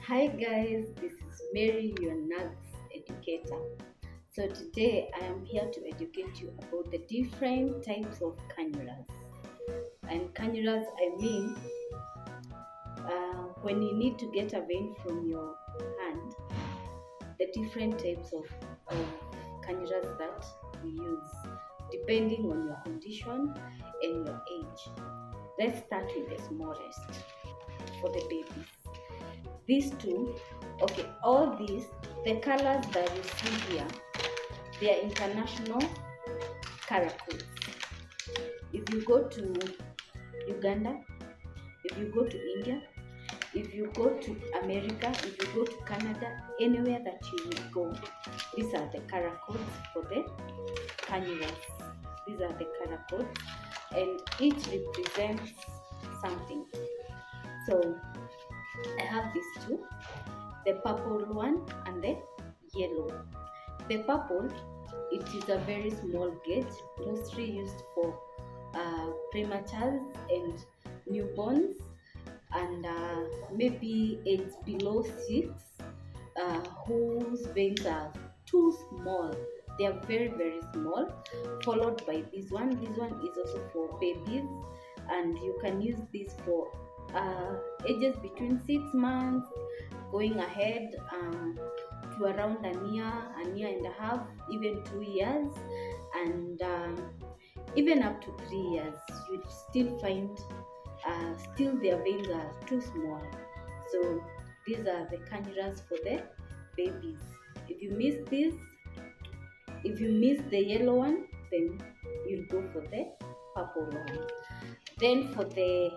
Hi guys, this is Mary, your NAGS educator. So today I am here to educate you about the different types of cannulas. And cannulas, I mean, when you need to get a vein from your hand, the different types of cannulas that we use, depending on your condition and your age. Let's start with the smallest for the babies. These two, okay, all these, the colors that you see here, they are international color codes. If you go to Uganda, if you go to India, if you go to America, if you go to Canada, anywhere that you will go, these are the color codes for the cannulas. These are the color codes, and each represents something. So I have these two, the purple one and the yellow. The purple, it is a very small gauge, mostly used for prematures and newborns, and maybe it's below 6, whose veins are too small. They are very, very small, followed by this one. This one is also for babies, and you can use this for ages between 6 months going ahead to around a year and a half, even 2 years, and even up to 3 years. You still find still their veins are too small. So these are the cannulas for the babies. If you miss this, if you miss the yellow one, then you'll go for the purple one. Then for the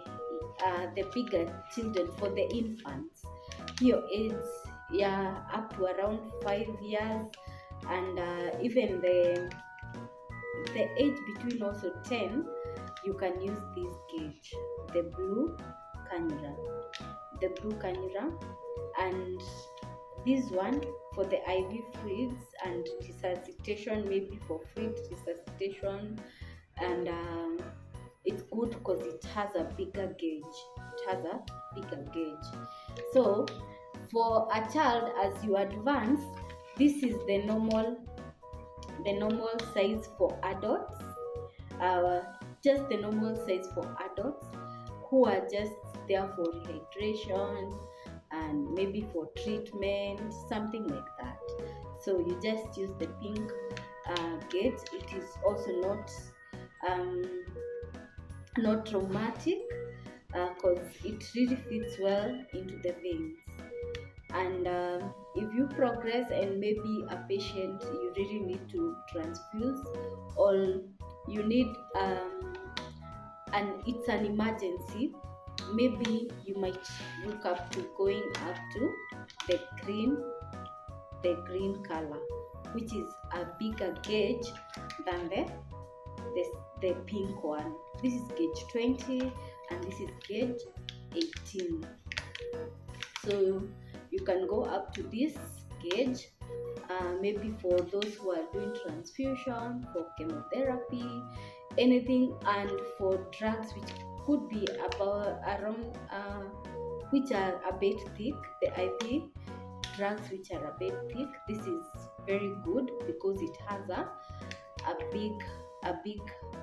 bigger children, for the infants, your age, yeah, up to around 5 years, and even the age between also 10, you can use this gauge, the blue cannula, and this one for the IV fluids and resuscitation, maybe for fluid resuscitation, and it's good because it has a bigger gauge. So for a child, as you advance, this is the normal size for adults, just the normal size for adults who are just there for rehydration and maybe for treatment, something like that. So you just use the pink gauge. It is also not traumatic because it really fits well into the veins. And if you progress and maybe a patient you really need to transfuse, or you need and it's an emergency, maybe you might look up to going up to the green color, which is a bigger gauge than the pink one. This is gauge 20 and this is gauge 18. So you can go up to this gauge, maybe for those who are doing transfusion, for chemotherapy, anything, and for drugs which could be around which are a bit thick, the IV drugs which are a bit thick. This is very good because it has a big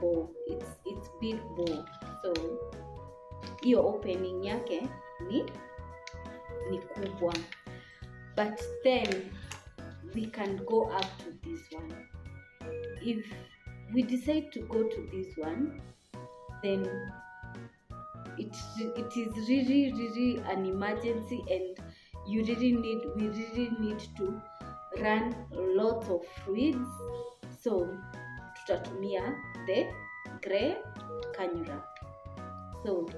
bow. It's big bow, so hiyo opening yake ni kubwa. But then we can go up to this one. If we decide to go to this one, then it is really an emergency, and we really need to run lots of fluids. So tutatumia the gray cannula. So,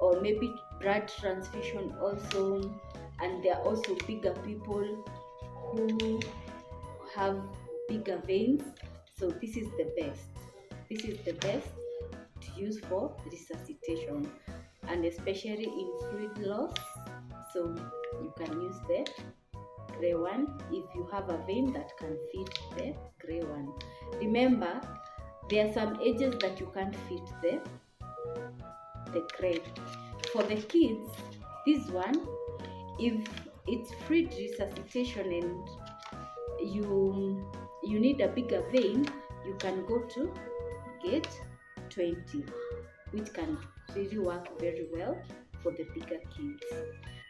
or maybe blood transfusion also, and there are also bigger people who have bigger veins. So this is the best to use for resuscitation, and especially in fluid loss. So you can use the gray one if you have a vein that can fit the gray one. Remember, there are some ages that you can't fit the gray. For the kids, this one, if it's free resuscitation, and you need a bigger vein, you can go to get 20, which can really work very well for the bigger kids.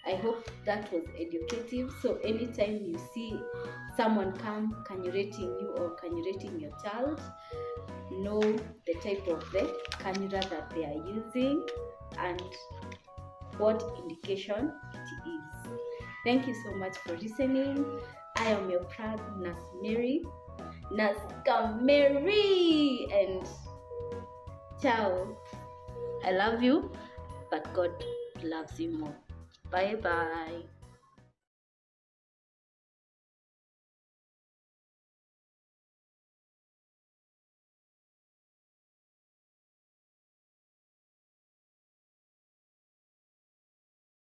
I hope that was educative. So anytime you see someone come cannulating you or cannulating your child, know the type of the cannula that they are using and what indication it is. Thank you so much for listening. I am your proud Nurse Mary, Nurse Kameri, and ciao. I love you, but God loves you more. Bye bye.